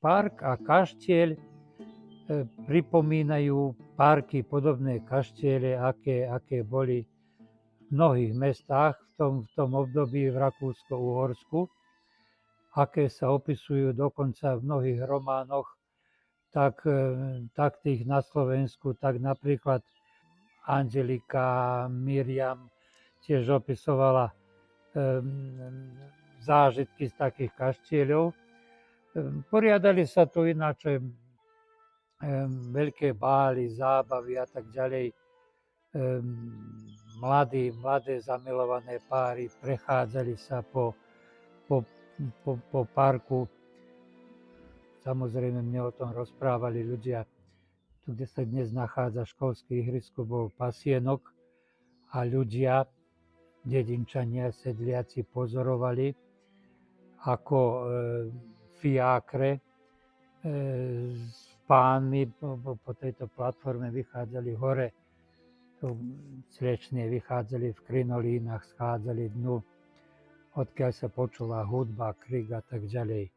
park a kaštieľ pripomínajú parky, podobné kaštiele, aké boli v mnohých mestách v tom období v Rakúsko-Uhorsku, aké sa opisujú dokonca v mnohých románoch, tak tých na Slovensku, tak napríklad Angelika Miriam tiež opisovala zážitky z takých kaštieľov. Poriadali sa tu ináč veľké bály, zábavy a tak ďalej. Mladé zamilované páry prechádzali sa po parku. Samozrejme, mne o tom rozprávali ľudia. Tu, kde sa dnes nachádza školské ihrisko, bol pasienok a ľudia, dedinčania, sedliaci pozorovali, ako fiákre s pánmi po tejto platforme vychádzali hore. Slečne vychádzali v krinolínach, schádzali dnu, odkiaľ sa počula hudba, krik a tak ďalej.